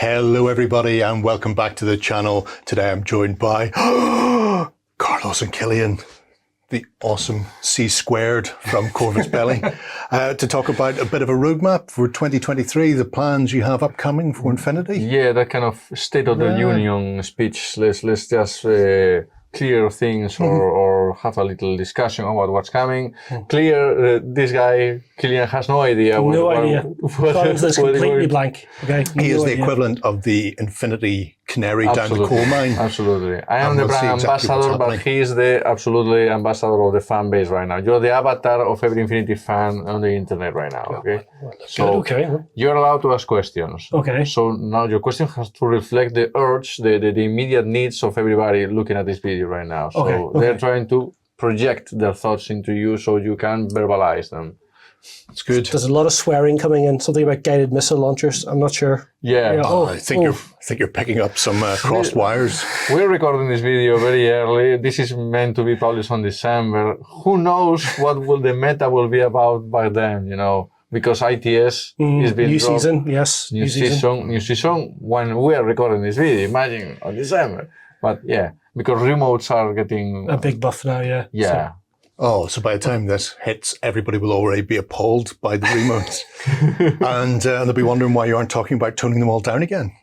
Hello everybody and welcome back to the channel. Today I'm joined by Carlos and Killian, the awesome C² from Corvus Belli, to talk about a bit of a roadmap for 2023, the plans you have upcoming for Infinity. Yeah, that kind of State of the Union speech. Let's just clear things or have a little discussion about what's coming. This guy, Killian, has no idea. Carlos is completely blank. Okay, he is the equivalent of the Infinity Canary down the coal mine. Absolutely. I am the brand ambassador, but he is the absolutely ambassador of the fan base right now. You're the avatar of every Infinity fan on the internet right now, okay? So you're allowed to ask questions. Okay. So now your question has to reflect the urge, the immediate needs of everybody looking at this video right now. So they're trying to project their thoughts into you so you can verbalize them. It's good. There's a lot of swearing coming in. Something about guided missile launchers. I'm not sure. Yeah. I think you're picking up some crossed wires. We're recording this video very early. This is meant to be published on December. Who knows what will the meta will be about by then? You know, because ITS is being new dropped. season. Yes. New season. When we are recording this video, imagine on December. But yeah, because remotes are getting a big buff now. Yeah. Yeah. So by the time this hits, everybody will already be appalled by the remotes. And they'll be wondering why you aren't talking about toning them all down again.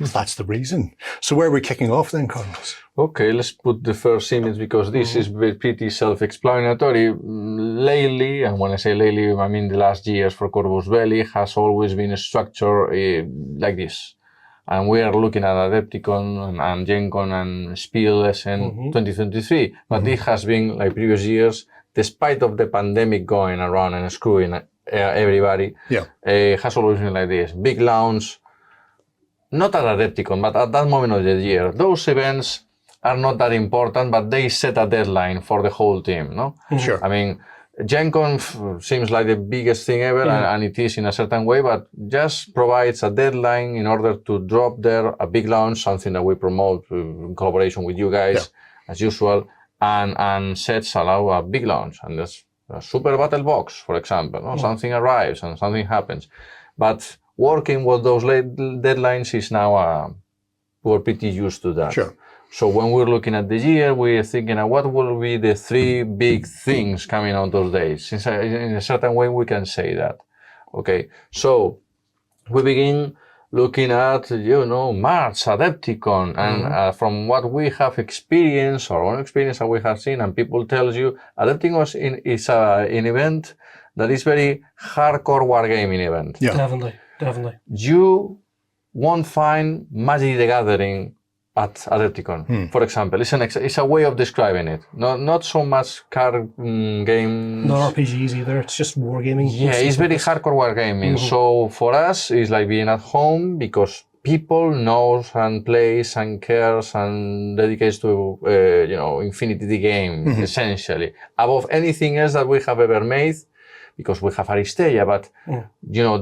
That's the reason. So where are we kicking off then, Carlos? Okay, let's put the first image because this is pretty self-explanatory. Lately, and when I say lately, I mean the last years for Corvus Belli has always been a structure like this. And we are looking at Adepticon and Gen Con and Spiel SN 2023. But it has been like previous years, despite of the pandemic going around and screwing everybody, it has always been like this. Big launch, not at Adepticon, but at that moment of the year. Those events are not that important, but they set a deadline for the whole team, no? Sure. I mean, Gen Con seems like the biggest thing ever, and it is in a certain way, but just provides a deadline in order to drop there a big launch, something that we promote in collaboration with you guys, as usual, and sets allow a big launch. And there's a super battle box, for example, no? Something arrives and something happens. But working with those deadlines is now, we're pretty used to that. Sure. So when we're looking at the year, we're thinking of what will be the 3 big things coming on those days. In a certain way, we can say that. Okay, so we begin looking at, March, Adepticon, and from what we have experienced, our own experience that we have seen, and people tell you, Adepticon is an event that is very hardcore wargaming event. Yeah. Definitely. You won't find Magic the Gathering at Adepticon, for example. It's a way of describing it. Not so much card game. Not RPGs either. It's just wargaming. Yeah, it's very hardcore wargaming. So for us, it's like being at home because people knows and plays and cares and dedicates to, Infinity the game, essentially. Above anything else that we have ever made, because we have Aristeia, but,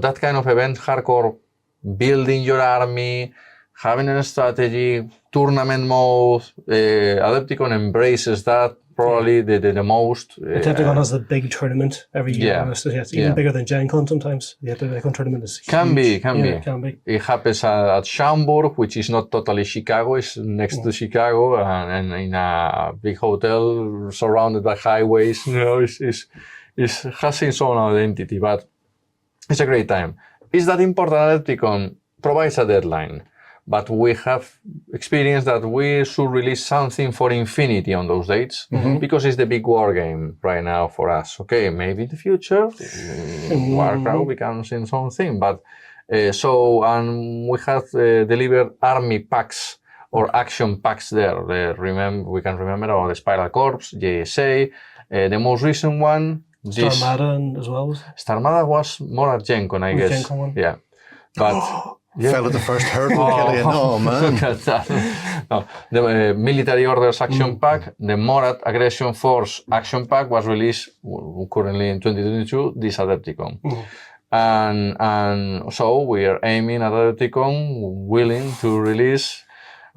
that kind of event, hardcore, building your army, having a strategy, tournament mode, Adepticon embraces that probably the most. Adepticon has the big tournament every year. It's even bigger than Gen Con sometimes. The Adepticon tournament is huge. Can be. It happens at Schaumburg, which is not totally Chicago. It's next to Chicago and in a big hotel surrounded by highways. It has its own identity, but it's a great time. Is that important? Adepticon provides a deadline. But we have experienced that we should release something for Infinity on those dates because it's the big war game right now for us. Okay, maybe in the future, Warcraft becomes its own thing. But and we have delivered army packs or action packs there. We can remember about the Spiral Corps, JSA, the most recent one. Starmada as well. Starmada was more at Gen Con, I guess. Gen Con one. Yeah, but. Fell at the first hurdle, Killian. Oh, man. Look at that. The Military Orders Action Pack, the Morat Aggression Force Action Pack was released currently in 2022, this Adepticon. And so we are aiming at Adepticon, willing to release,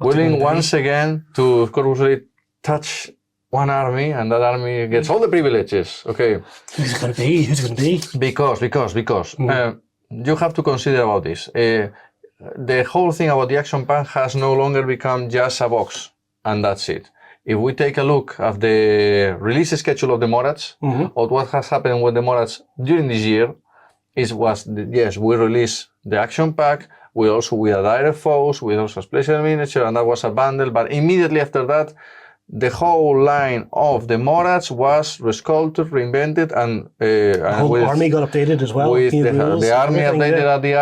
once again to Corvus Belli touch one army, and that army gets all the privileges. Okay. Who's it going to be? Because you have to consider about this. the whole thing about the action pack has no longer become just a box, and that's it. If we take a look at the release schedule of the Morats, or what has happened with the Morats during this year, we released the action pack, we had direct foes, we also special miniature, and that was a bundle, but immediately after that, the whole line of the Morats was resculpted, reinvented, and the whole army got updated as well. With the army updated at the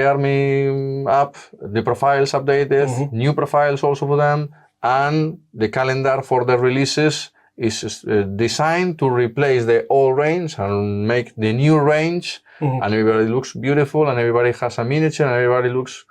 army app, the profiles updated, new profiles also for them, and the calendar for the releases is designed to replace the old range and make the new range, and everybody looks beautiful, and everybody has a miniature, and everybody looks.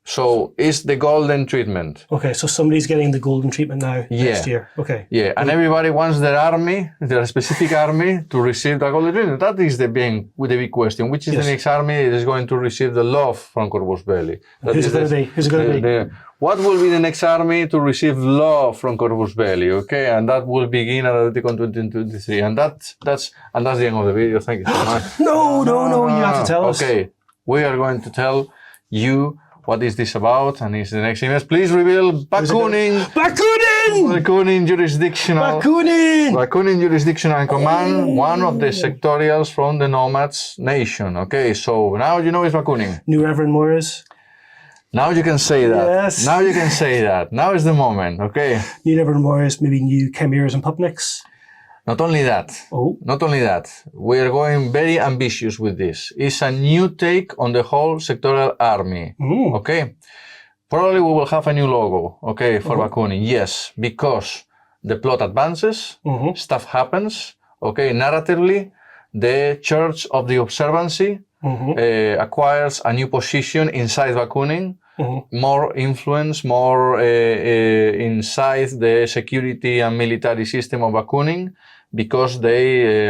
So it's the golden treatment. Okay, so somebody's getting the golden treatment now next year. Okay. Yeah, and everybody wants their specific army to receive the golden treatment. That is the big question. Which is the next army that is going to receive the love from Corvus Belli? Who's it going to be? What will be the next army to receive love from Corvus Belli? Okay, and that will begin at Adepticon 2023. And that's the end of the video. Thank you so much. No, you have to tell us. Okay, we are going to tell you what is this about, and is the next image. Please reveal Bakooning jurisdictional command, one of the sectorials from the Nomads Nation. Okay, so now you know it's Bakooning. New Reverend Moires. Now you can say that. Yes. Now you can say that. Now is the moment. Okay. New Reverend Moires, maybe new chimeras and pupniks. Not only that, we are going very ambitious with this. It's a new take on the whole sectorial army. Okay, probably we will have a new logo. Okay, for Bakooning. Yes, because the plot advances, stuff happens. Okay, narratively, the Church of the Observancy acquires a new position inside Bakooning. More influence, more inside the security and military system of Bakooning, because they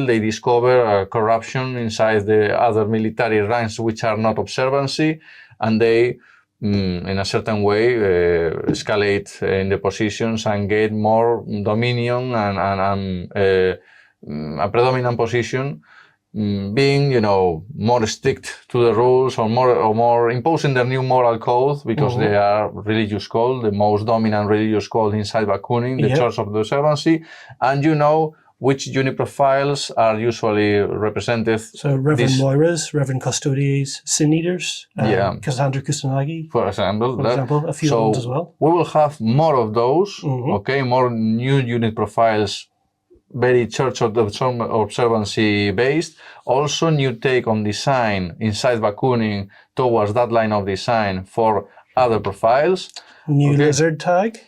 they discover corruption inside the other military ranks which are not observancy, and they, in a certain way, escalate in the positions and get more dominion and a predominant position. Being, more strict to the rules, or more imposing their new moral code, because they are religious cult, the most dominant religious cult inside Bakooning, the Church of the Observancy, and which unit profiles are usually represented. So Reverend Moiras, Reverend Custodies, Sin Eaters, Cassandra Kusanagi, for example, a few ones as well. We will have more of those, more new unit profiles, very Church of the Observancy based. Also new take on design inside Bakooning towards that line of design for other profiles. New lizard tag.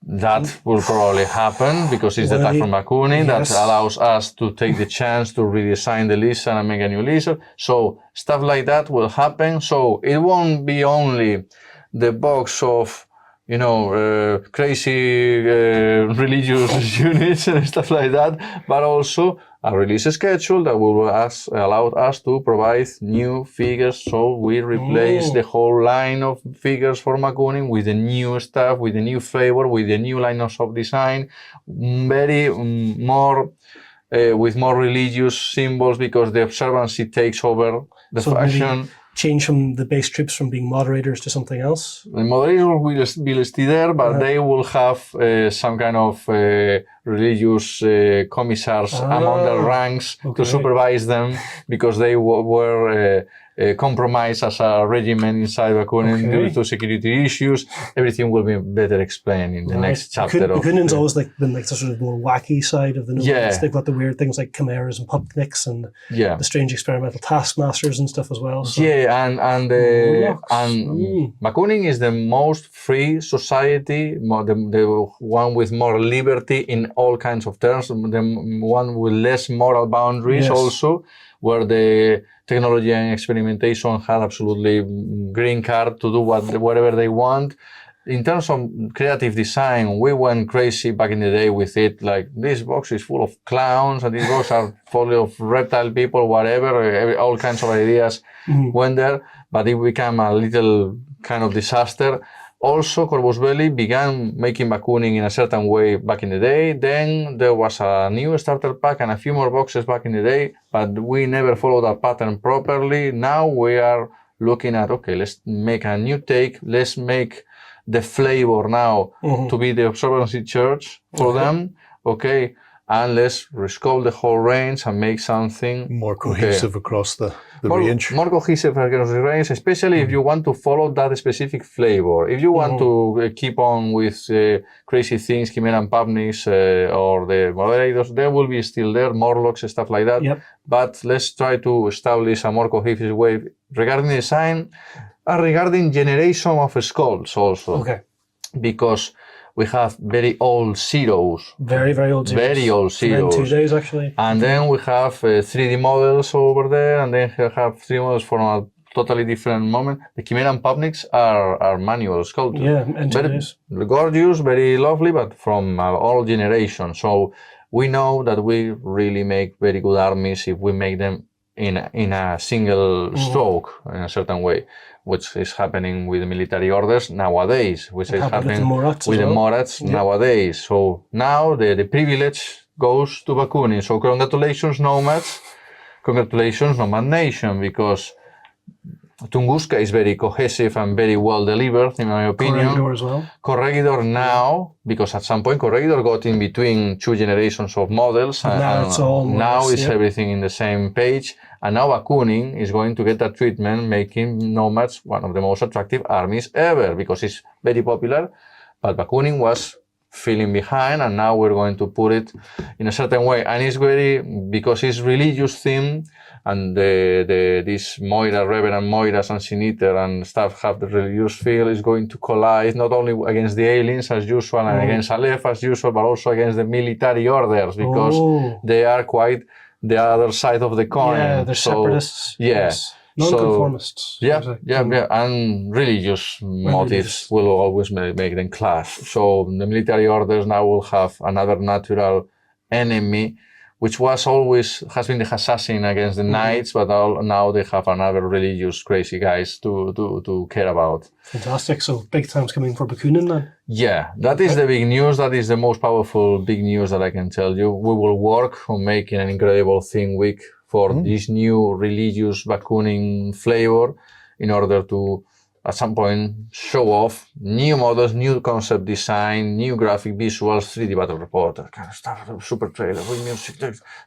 That will probably happen because it's the tag from Bakooning that allows us to take the chance to redesign the lizard and make a new lizard. So stuff like that will happen. So it won't be only the box of crazy religious units and stuff like that, but also a release schedule that will allow us to provide new figures. So we replace the whole line of figures for Bakooning with the new stuff, with the new flavor, with the new lineups of design, with more religious symbols, because the observancy takes over the faction. Change from the base troops from being moderators to something else? The moderators will still there, but they will have some kind of religious commissars among their ranks to supervise them, because they were compromised as a regiment inside Bakooning due to security issues. Everything will be better explained in the next chapter. Bakooning's always been the sort of more wacky side of the Nomads. They've got the weird things like chimeras and pupniks and the strange experimental taskmasters and stuff as well. So. And Bakooning is the most free society, the one with more liberty in all kinds of terms, the one with less moral boundaries also, where the technology and experimentation had absolutely green card to do whatever they want. In terms of creative design, we went crazy back in the day with it. Like, this box is full of clowns, and these boxes are full of reptile people, whatever, all kinds of ideas went there, but it became a little kind of disaster. Also, Corvus Belli began making Bakooning in a certain way back in the day. Then there was a new starter pack and a few more boxes back in the day, but we never followed that pattern properly. Now we are looking at, okay, let's make a new take. Let's make the flavor now to be the observancy church for them. Okay. And let's rescope the whole range and make something more cohesive across the range. More cohesive across the range, especially if you want to follow that specific flavor. If you want to keep on with crazy things, Chimera and Pubnics or the moderators, they will be still there, Morlocks, stuff like that. Yep. But let's try to establish a more cohesive way regarding design and regarding generation of skulls also. Okay. Because we have very old zeros. Very, very old zeros. Very old zeros. 2 days, actually. And then we have 3D models over there, and then we have 3D models from a totally different moment. The Chimera and Pubnics are manual sculptures. Yeah, and 2 days. Gorgeous, very lovely, but from our old generation. So we know that we really make very good armies if we make them in a single stroke, in a certain way, which is happening with the military orders nowadays, which is happening with the Morats nowadays. So now the privilege goes to Bakunin. So congratulations, Nomads. Congratulations, Nomad Nation, because Tunguska is very cohesive and very well delivered, in my opinion. Corregidor as well. Corregidor now, because at some point Corregidor got in between 2 generations of models, and now it's all now it's everything in the same page. And now Bakunin is going to get that treatment, making Nomads one of the most attractive armies ever, because it's very popular. But Bakunin was feeling behind, and now we're going to put it in a certain way. And it's very, because it's religious theme, and this Moira, Reverend Moiras and Sin Eater and stuff have the religious feel, is going to collide not only against the aliens as usual and against Aleph as usual, but also against the military orders, because they are quite the other side of the coin. Yeah, they're separatists. Yeah. Yes. Non-conformists. And religious motives will always make them clash. So the military orders now will have another natural enemy, which has been the assassin against the knights, but now they have another religious crazy guys to care about. Fantastic. So big times coming for Bakunin then? Yeah, that is the big news. That is the most powerful big news that I can tell you. We will work on making an incredible theme week for this new religious Bakunin flavor in order to, at some point, show off new models, new concept design, new graphic visuals, 3D battle report, that kind of stuff, super trailer, with music,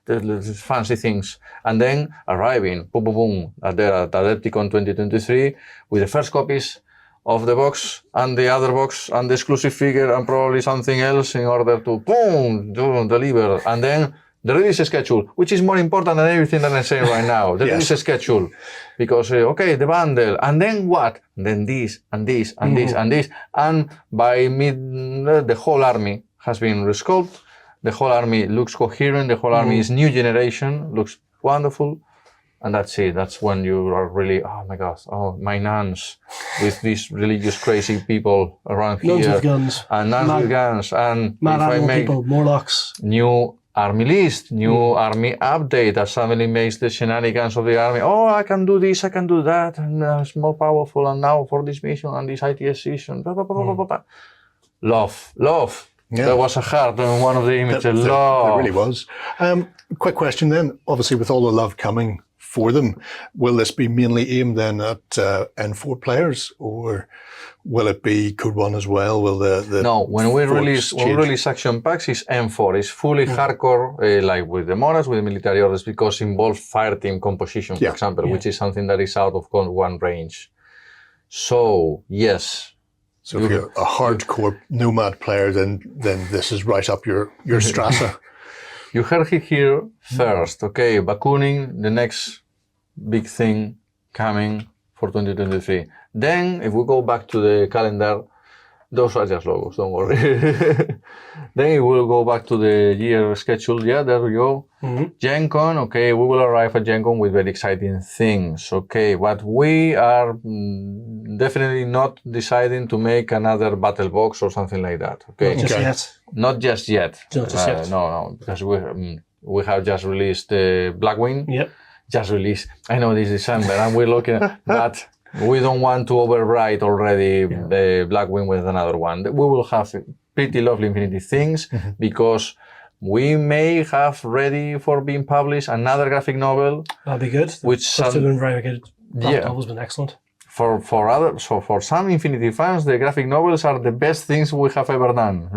the fancy things. And then arriving, boom, boom, boom, at Adepticon 2023 with the first copies of the box and the other box and the exclusive figure and probably something else in order to, boom, deliver. And then the release schedule, which is more important than everything that I'm saying right now. The release schedule. Because, okay, the bundle, and then what? And then this, and this, and this, and this. And by the whole army has been resculpted. The whole army looks coherent. The whole army is new generation, looks wonderful. And that's it. That's when you are really, oh my God, my nuns with these religious crazy people around here. Nuns with guns. And nuns with guns. And mad if I make people, Morlocks. New army list, new army update that suddenly makes the shenanigans of the army. Oh, I can do this, I can do that, and it's more powerful. And now for this mission and this ITS season, love. Yeah. There was a heart in one of the images. Love. There really was. Quick question then. Obviously, with all the love coming for them, will this be mainly aimed then at N4 players, or will it be Code 1 as well? Will the no? When we release action packs, it's M4. It's fully hardcore, like with the Moras, with the military orders, because it involves fireteam composition, for example, which is something that is out of Code 1 range. So yes. So if you're a hardcore Nomad player, then this is right up your Strasser. You heard it here first, okay? Bakunin, the next big thing coming for 2023. Then, if we go back to the calendar, those are just logos, don't worry. Then it will go back to the year schedule. Yeah, there we go. Gen Con, okay, we will arrive at Gen Con with very exciting things, okay? But we are definitely not deciding to make another battle box or something like that, okay? Not just yet. Not just yet. No, because we have just released Blackwing. Yep. Just released. I know this December, and we're looking at that. We don't want to overwrite already the Blackwing with another one. We will have pretty lovely Infinity things because we may have ready for being published another graphic novel. That'll be good. That's been very good. Graphic novel's been excellent. For some Infinity fans, the graphic novels are the best things we have ever done.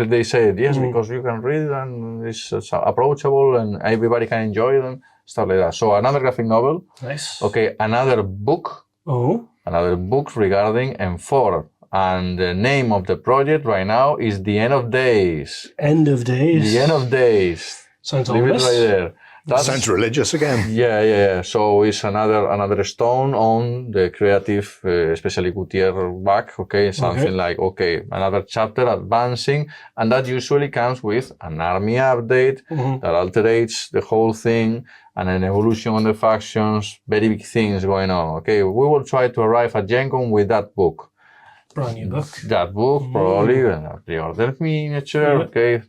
They said, yes, because you can read and it's approachable and everybody can enjoy them, stuff like that. So another graphic novel. Nice. Okay, another book. Oh. Another book regarding M4. And the name of the project right now is The End of Days. End of Days. The End of Days. Sounds Leave ominous. it right there. That sounds religious again. Yeah. So it's another stone on the creative, especially Gutierrez back. Okay, something like another chapter advancing, and that usually comes with an army update that alterates the whole thing and an evolution on the factions. Very big things going on. Okay, we will try to arrive at Gen Con with that book. Brand new book. That book probably pre-order miniature. Okay.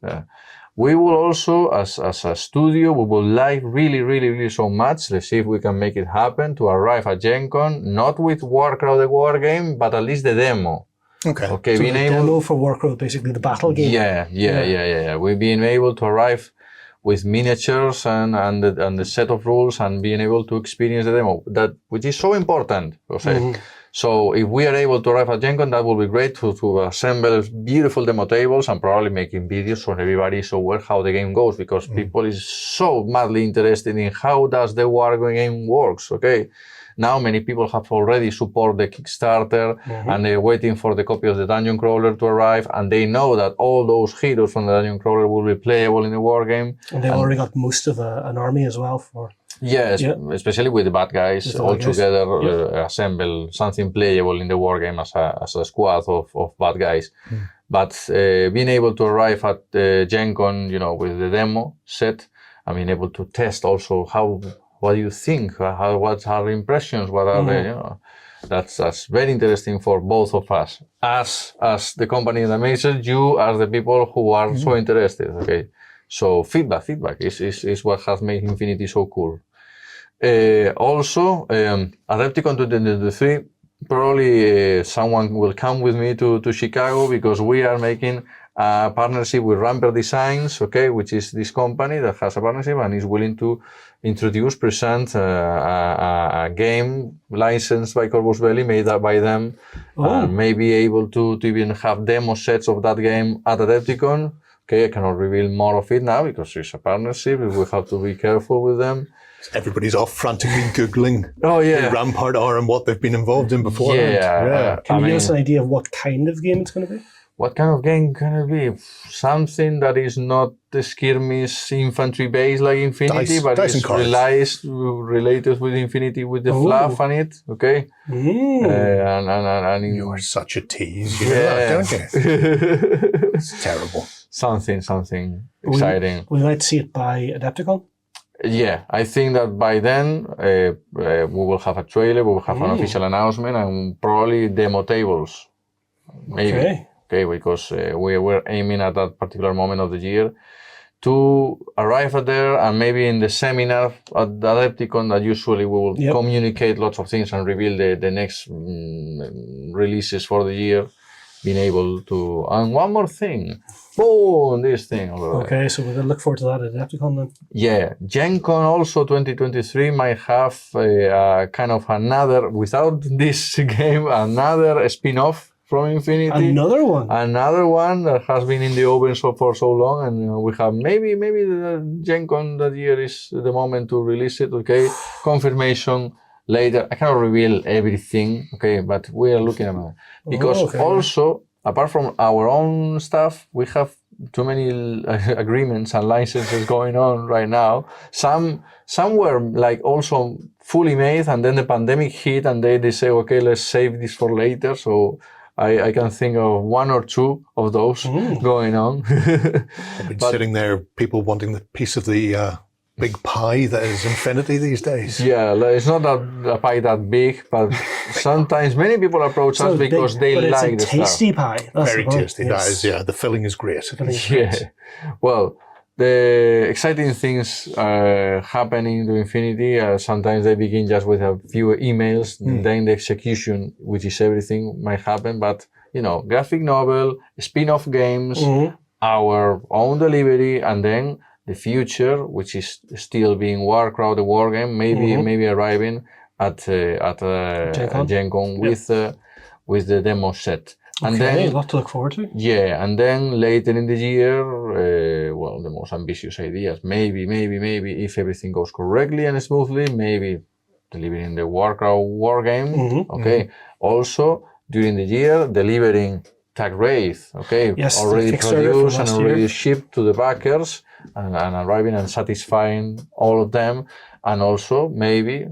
We will also, as a studio, we would like really so much, let's see if we can make it happen, to arrive at Gen Con, not with Warcraft the war game, but at least the demo. Okay. So being the demo for Warcraft, basically the battle game. Yeah. We've been able to arrive with miniatures and the set of rules and being able to experience the demo, which is so important. So if we are able to arrive at Gen Con, that will be great to assemble beautiful demo tables and probably making videos so everybody is aware how the game goes, because people is so madly interested in how does the war game works. Okay. Now many people have already supported the Kickstarter and they're waiting for the copy of the Dungeon Crawler to arrive, and they know that all those heroes from the Dungeon Crawler will be playable in the war game. And they've already got most of an army as well for... Yes, especially with the bad guys all together, assemble something playable in the war game as a squad of bad guys. But being able to arrive at Gen Con, with the demo set, and being able to test also what do you think, what are impressions, what are that's very interesting for both of us. As the company that makes it, you as the people who are so interested. Okay, so feedback is what has made Infinity so cool. Also, Adepticon 2023, probably someone will come with me to Chicago, because we are making a partnership with Ramper Designs, which is this company that has a partnership and is willing to present a game licensed by Corvus Belli, made by them, and maybe able to even have demo sets of that game at Adepticon. Okay, I cannot reveal more of it now because it's a partnership. We have to be careful with them. Everybody's off frantically Googling who Rampart are and what they've been involved in before. Can you give us an idea of what kind of game it's going to be? What kind of game can it be? Something that is not the skirmish infantry based like Infinity, but it's related with Infinity with the fluff on it. Okay. And you're such a tease. You know that, don't you? It's terrible. Something exciting. We might see it by Adepticon. Yeah, I think that by then we will have a trailer, we will have an official announcement, and probably demo tables. Maybe. Okay, because we were aiming at that particular moment of the year to arrive at there, and maybe in the seminar at Adepticon that usually we will communicate lots of things and reveal the next releases for the year. Being able to, and one more thing, this thing. Okay, so we're going to look forward to that at Adepticon then. Yeah, Gen Con also 2023 might have a kind of another, without this game, another spin-off from Infinity. Another one that has been in the oven for so long, and we have maybe the Gen Con that year is the moment to release it. Okay, confirmation later. I cannot reveal everything. Okay, but we are looking at it because also apart from our own stuff, we have too many agreements and licenses going on right now. Some were like also fully made, and then the pandemic hit, and they say, okay, let's save this for later. So I can think of one or two of those going on. I've been sitting there, people wanting the piece of the big pie that is Infinity these days. Yeah, it's not a pie that big, but sometimes many people approach us because they like the stuff. It's a tasty pie. Very tasty, that is, the filling is great. Well, the exciting things happening to Infinity, sometimes they begin just with a few emails, then the execution, which is everything, might happen. But, graphic novel, spin-off games, our own delivery, and then the future, which is still being Warcraft, the war game, maybe arriving. at Gen Con with the demo set. And okay, then a lot to look forward to. Yeah, and then later in the year, the most ambitious ideas, maybe if everything goes correctly and smoothly, maybe delivering the Warcraft war game. Okay. Also during the year, delivering Tag Wraith. Okay. Yes, already produced and already shipped to the backers and arriving and satisfying all of them. And also maybe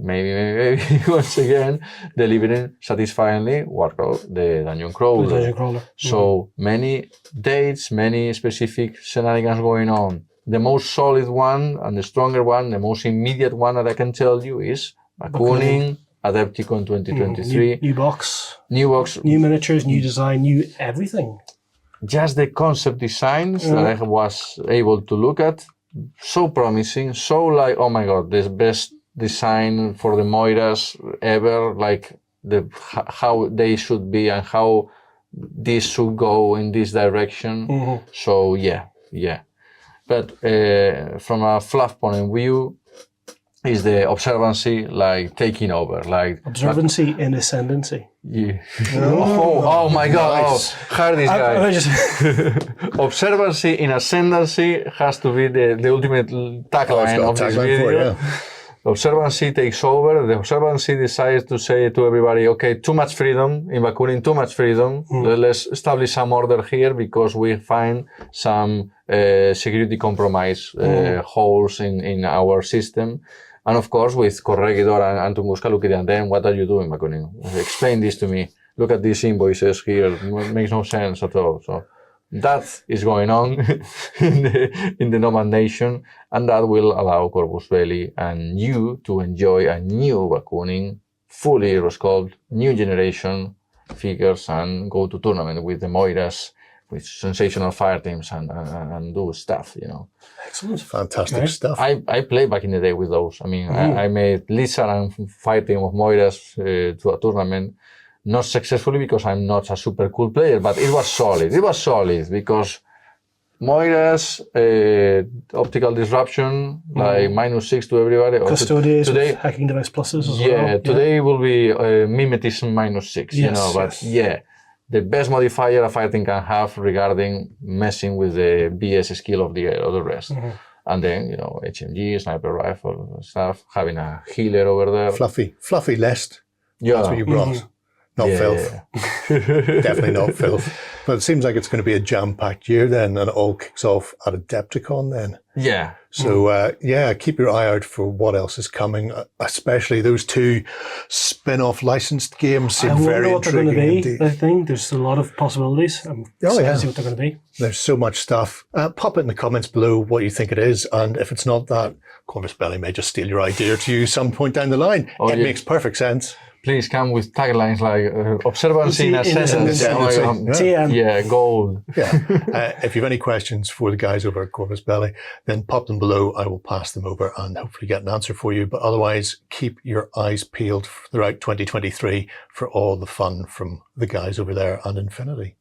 once again delivering satisfyingly Warcraft, the Dungeon Crawler. So many dates, many specific shenanigans going on. The most solid one and the stronger one, the most immediate one that I can tell you is Bakooning, Adepticon 2023. New box. New miniatures, new design, new everything. Just the concept designs that I was able to look at. So promising, so like, oh my god, this best design for the Moiras ever, like how they should be and how this should go in this direction. So yeah. But from a fluff point of view, is the observancy like taking over, like observancy in ascendancy. Yeah. Oh my god! Nice. Hard this guy. Observancy in ascendancy has to be the ultimate tagline of this video. Observancy takes over. The observancy decides to say to everybody, okay, too much freedom in Bakooning, too much freedom. Let's establish some order here because we find some security compromise holes in our system. And of course, with Corregidor and Tunguska looking at them, what are you doing, Bakooning? Explain this to me. Look at these invoices here. It makes no sense at all. So that is going on in the Nomad Nation, and that will allow Corvus Belli and you to enjoy a new Bakooning, fully Eurosculpt, new generation figures, and go to tournament with the Moiras, with sensational fire teams and do stuff, you know. Excellent. Fantastic stuff. I played back in the day with those. I mean, I made Lizard and fire team of Moiras to a tournament. Not successfully because I'm not a super cool player, but it was solid. It was solid because Moira's optical disruption, like -6 to everybody. Custodians today, hacking device pluses as well. Yeah, today will be mimetism -6, you know, but yeah, the best modifier a fighting can have regarding messing with the BS skill of the rest. And then, you know, HMG, sniper rifle stuff, having a healer over there. Fluffy list. Yeah. That's what you brought. Not filth. Definitely not filth. But it seems like it's going to be a jam-packed year then, and it all kicks off at Adepticon then. Yeah. So, keep your eye out for what else is coming, especially those two spin-off licensed games seem very intriguing indeed. I think there's a lot of possibilities. I'm excited to see what they're going to be. There's so much stuff. Pop it in the comments below what you think it is, and if it's not that, Corvus Belli may just steal your idea to you some point down the line. It makes perfect sense. Please come with taglines like observancy in ascendancy. Gold. If you have any questions for the guys over at Corvus Belli, then pop them below. I will pass them over and hopefully get an answer for you. But otherwise, keep your eyes peeled throughout 2023 for all the fun from the guys over there and Infinity.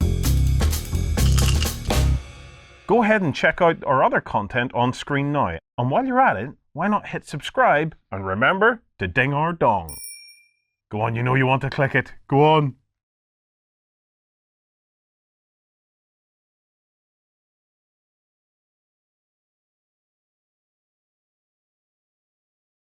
Go ahead and check out our other content on screen now. And while you're at it, why not hit subscribe and remember to ding our dong. Go on, you know you want to click it. Go on.